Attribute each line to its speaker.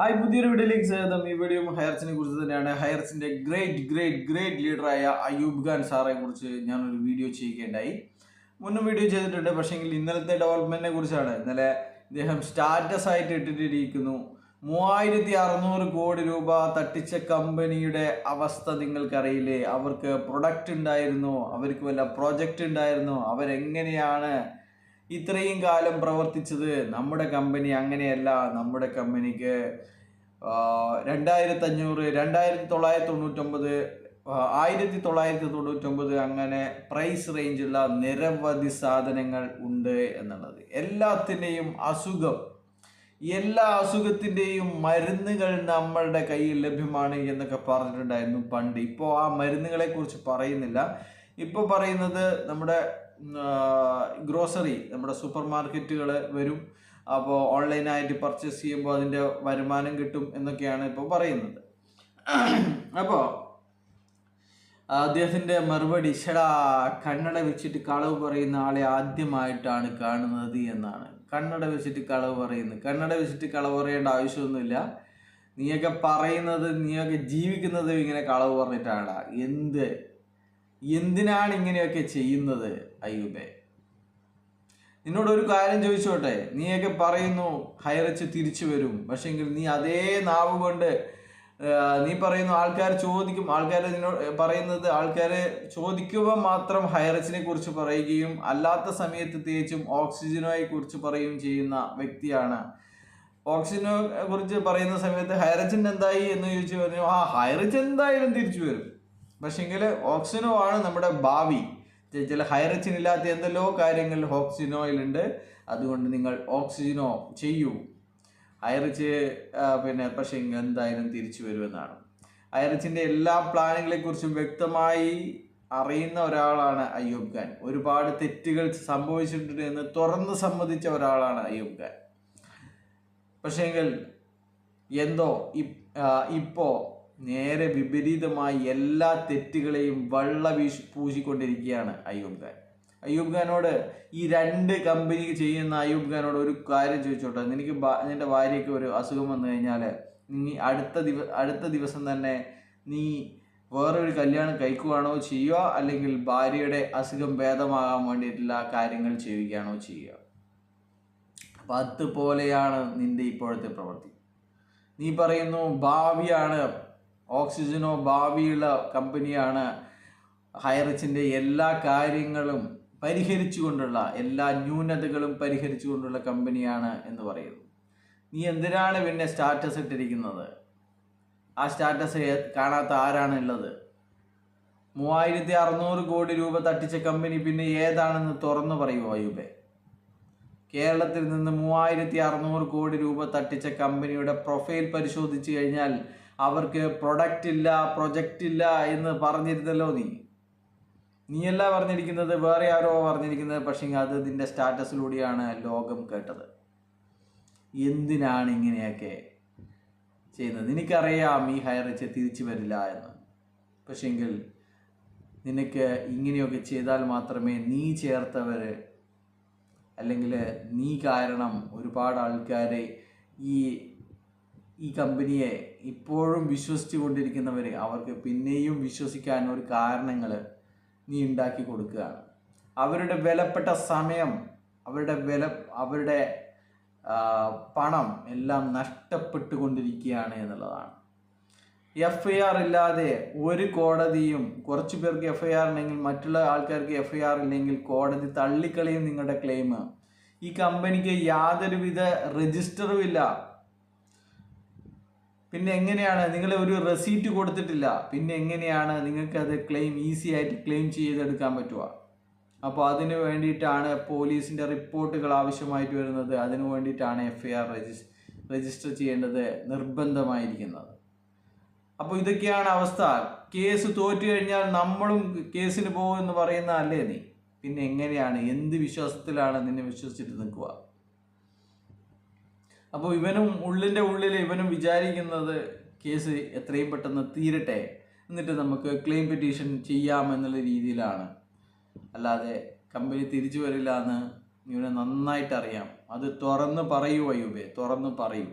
Speaker 1: Hi, പുതിയൊരു വീഡിയോയിലേക്ക് സ്വാഗതം. ഈ വീഡിയോ ഹയർസിനെ കുറിച്ച് തന്നെയാണ്. ഹയർസിന്റെ ഗ്രേറ്റ് ലീഡറായ അയൂബ് ഖാൻ സാറെ കുറിച്ച് ഞാനൊരു വീഡിയോ ചെയ്യുകയുണ്ടായി. മുന്നും വീഡിയോ ചെയ്തിട്ടുണ്ട്. പക്ഷേ ഇന്നലത്തെ ഡെവലപ്മെന്റിനെ കുറിച്ചാണ്. ഇന്നലെ ഇദ്ദേഹം സ്റ്റാറ്റസ് ആയിട്ട് ഇട്ടിട്ടിരിക്കുന്നു. 3600 കോടി രൂപ തട്ടിച്ച കമ്പനിയുടെ അവസ്ഥ നിങ്ങൾക്കറിയില്ലേ? അവർക്ക് പ്രൊഡക്റ്റ് ഉണ്ടായിരുന്നോ? അവർക്ക് വല്ല പ്രോജക്റ്റ് ഉണ്ടായിരുന്നോ? അവരെങ്ങനെയാണ് ഇത്രയും കാലം പ്രവർത്തിച്ചത്? നമ്മുടെ കമ്പനി അങ്ങനെയല്ല. നമ്മുടെ കമ്പനിക്ക് 1999 1999 അങ്ങനെ പ്രൈസ് റേഞ്ചുള്ള നിരവധി സാധനങ്ങൾ ഉണ്ട് എന്നുള്ളത്. എല്ലാ അസുഖത്തിൻ്റെയും മരുന്നുകൾ നമ്മളുടെ കയ്യിൽ ലഭ്യമാണ് എന്നൊക്കെ പറഞ്ഞിട്ടുണ്ടായിരുന്നു പണ്ട്. ഇപ്പോൾ ആ മരുന്നുകളെ കുറിച്ച് പറയുന്നില്ല. ഇപ്പോൾ പറയുന്നത് നമ്മുടെ ഗ്രോസറി, നമ്മുടെ സൂപ്പർ മാർക്കറ്റുകൾ വരും. അപ്പോൾ ഓൺലൈനായിട്ട് പർച്ചേസ് ചെയ്യുമ്പോൾ അതിൻ്റെ വരുമാനം കിട്ടും എന്നൊക്കെയാണ് ഇപ്പോൾ പറയുന്നത്. അപ്പോൾ അദ്ദേഹത്തിൻ്റെ മറുപടി, ഷടാ കണ്ണട വെച്ചിട്ട് കളവ് പറയുന്ന ആളെ ആദ്യമായിട്ടാണ് കാണുന്നത് എന്നാണ്. കണ്ണട വെച്ചിട്ട് കളവ് പറയേണ്ട ആവശ്യമൊന്നുമില്ല. നീയൊക്കെ പറയുന്നത്, നീയൊക്കെ ജീവിക്കുന്നത് ഇങ്ങനെ കളവ് പറഞ്ഞിട്ടാണ്. എന്തിനാണ് ഇങ്ങനെയൊക്കെ ചെയ്യുന്നത് അയ്യൂബേ? നിന്നോടൊരു കാര്യം ചോദിച്ചോട്ടെ. നീയൊക്കെ പറയുന്നു ഹൈറിച്ച് തിരിച്ചു വരും. പക്ഷെങ്കിൽ നീ അതേ നാവ് കൊണ്ട് നീ പറയുന്നു ആൾക്കാർ ചോദിക്കും, ആൾക്കാർ ചോദിക്കുമ്പോൾ മാത്രം ഹൈറിച്ചിനെ കുറിച്ച് പറയുകയും അല്ലാത്ത സമയത്ത് തികച്ചും ഓക്സിജനെ കുറിച്ച് പറയുകയും ചെയ്യുന്ന വ്യക്തിയാണ്. ഓക്സിജനെ കുറിച്ച് പറയുന്ന സമയത്ത് ഹൈറിച്ചിൻ്റെ എന്തായി എന്ന് ചോദിച്ചു പറഞ്ഞു. ഹൈറിച്ച് എന്തായാലും തിരിച്ചു വരും. പക്ഷെങ്കിൽ ഓക്സിജനോ ആണ് നമ്മുടെ ഭാവി. ചില ഹൈറിച്ചിനില്ലാത്ത എന്തെല്ലോ കാര്യങ്ങൾ ഓക്സിജനോയിലുണ്ട്. അതുകൊണ്ട് നിങ്ങൾ ഓക്സിജനോ ചെയ്യൂ. ഹൈറിച്ച് പക്ഷേ എന്തായാലും തിരിച്ചു വരുമെന്നാണ്. ഹൈറിച്ചിൻ്റെ എല്ലാ പ്ലാനുകളെ കുറിച്ചും വ്യക്തമായി അറിയുന്ന ഒരാളാണ് അയ്യൂബ് ഖാൻ. ഒരുപാട് തെറ്റുകൾ സംഭവിച്ചിട്ടുണ്ട് എന്ന് തുറന്ന് സമ്മതിച്ച ഒരാളാണ് അയ്യൂബ് ഖാൻ. പക്ഷേങ്കിൽ എന്തോ ഇപ്പോൾ നേരെ വിപരീതമായി എല്ലാ തെറ്റുകളെയും പൂശിക്കൊണ്ടിരിക്കുകയാണ് അയ്യൂബ് ഖാൻ. അയ്യൂബ് ഖാനോട്, ഈ 2 കമ്പനി ചെയ്യുന്ന അയ്യൂബ് ഖാനോട് ഒരു കാര്യം ചോദിച്ചോട്ടെ. നിന്റെ ഭാര്യയ്ക്ക് ഒരു അസുഖം വന്നു കഴിഞ്ഞാൽ നീ അടുത്ത ദിവസം തന്നെ നീ വേറൊരു കല്യാണം കഴിക്കുകയാണോ ചെയ്യുക, അല്ലെങ്കിൽ ഭാര്യയുടെ അസുഖം ഭേദമാകാൻ വേണ്ടിയിട്ടുള്ള കാര്യങ്ങൾ ചെയ്യുകയാണോ ചെയ്യുക? അപ്പം അതുപോലെയാണ് നിന്റെ ഇപ്പോഴത്തെ പ്രവൃത്തി. നീ പറയുന്നു ഭാവിയാണ് ഓക്സിജനോ, ഭാവിയുള്ള കമ്പനിയാണ്, ഹൈറിച്ചിൻ്റെ എല്ലാ കാര്യങ്ങളും പരിഹരിച്ചുകൊണ്ടുള്ള, എല്ലാ ന്യൂനതകളും പരിഹരിച്ചുകൊണ്ടുള്ള കമ്പനിയാണ് എന്ന് പറയുന്നു. നീ എന്തിനാണ് പിന്നെ സ്റ്റാറ്റസ് ഇട്ടിരിക്കുന്നത്? ആ സ്റ്റാറ്റസ് കാണാത്ത ആരാണുള്ളത്? 3600 കോടി രൂപ തട്ടിച്ച കമ്പനി പിന്നെ ഏതാണെന്ന് തുറന്നു പറയുമോ അയ്യൂബേ? കേരളത്തിൽ നിന്ന് 3600 കോടി രൂപ തട്ടിച്ച കമ്പനിയുടെ പ്രൊഫൈൽ പരിശോധിച്ച് കഴിഞ്ഞാൽ അവർക്ക് പ്രൊജക്റ്റ് ഇല്ല എന്ന് പറഞ്ഞിരുന്നല്ലോ നീയല്ല പറഞ്ഞിരിക്കുന്നത്, വേറെ ആരോ പറഞ്ഞിരിക്കുന്നത്. പക്ഷേ അത് ഇതിൻ്റെ സ്റ്റാറ്റസിലൂടെയാണ് ലോകം കേട്ടത്. എന്തിനാണ് ഇങ്ങനെയൊക്കെ ചെയ്യുന്നത്? നിനക്കറിയാം ഈ ഹൈറിച്ച് തിരിച്ചു വരില്ല എന്ന്. പക്ഷെങ്കിൽ നിനക്ക് ഇങ്ങനെയൊക്കെ ചെയ്താൽ മാത്രമേ നീ ചേർത്തവർ, അല്ലെങ്കിൽ നീ കാരണം ഒരുപാട് ആൾക്കാർ ഈ കമ്പനിയെ ഇപ്പോഴും വിശ്വസിച്ചു കൊണ്ടിരിക്കുന്നവർ, അവർക്ക് പിന്നെയും വിശ്വസിക്കാൻ ഒരു കാരണങ്ങൾ നീ ഉണ്ടാക്കി കൊടുക്കുകയാണ്. അവരുടെ വിലപ്പെട്ട സമയം, അവരുടെ പണം എല്ലാം നഷ്ടപ്പെട്ടുകൊണ്ടിരിക്കുകയാണ് എന്നുള്ളതാണ്. FIR ഇല്ലാതെ ഒരു കോടതിയും, കുറച്ച് പേർക്ക് FIR ഉണ്ടെങ്കിൽ മറ്റുള്ള ആൾക്കാർക്ക് FIR ഇല്ലെങ്കിൽ കോടതി തള്ളിക്കളയും നിങ്ങളുടെ ക്ലെയിം. ഈ കമ്പനിക്ക് യാതൊരുവിധ രജിസ്റ്ററും ഇല്ല. പിന്നെ എങ്ങനെയാണ് നിങ്ങൾ ഒരു റെസീറ്റ് കൊടുത്തിട്ടില്ല? പിന്നെ എങ്ങനെയാണ് നിങ്ങൾക്ക് അത് ഈസി ആയിട്ട് ക്ലെയിം ചെയ്തെടുക്കാൻ പറ്റുക? അപ്പോൾ അതിനു വേണ്ടിയിട്ടാണ് പോലീസിൻ്റെ റിപ്പോർട്ടുകൾ ആവശ്യമായിട്ട് വരുന്നത്. അതിനു വേണ്ടിയിട്ടാണ് FIR രജിസ്റ്റർ ചെയ്യേണ്ടത് നിർബന്ധമായിരിക്കുന്നത്. അപ്പോൾ ഇതൊക്കെയാണ് അവസ്ഥ. കേസ് തോറ്റു കഴിഞ്ഞാൽ നമ്മളും കേസിന് പോകുമെന്ന് പറയുന്ന അല്ലേ നീ? പിന്നെ എങ്ങനെയാണ്, എന്ത് വിശ്വാസത്തിലാണ് നിന്നെ വിശ്വസിച്ചിട്ട് നിൽക്കുക? അപ്പോൾ ഉള്ളിൽ ഇവനും വിചാരിക്കുന്നത് കേസ് എത്രയും പെട്ടെന്ന് തീരട്ടെ, എന്നിട്ട് നമുക്ക് ക്ലെയിം പെറ്റീഷൻ ചെയ്യാമെന്നുള്ള രീതിയിലാണ്. അല്ലാതെ കമ്പനി തിരിച്ചു വരില്ല എന്ന് ഇവനെ നന്നായിട്ട് അറിയാം. അത് തുറന്ന് പറയൂ അയ്യൂബേ, തുറന്ന് പറയൂ.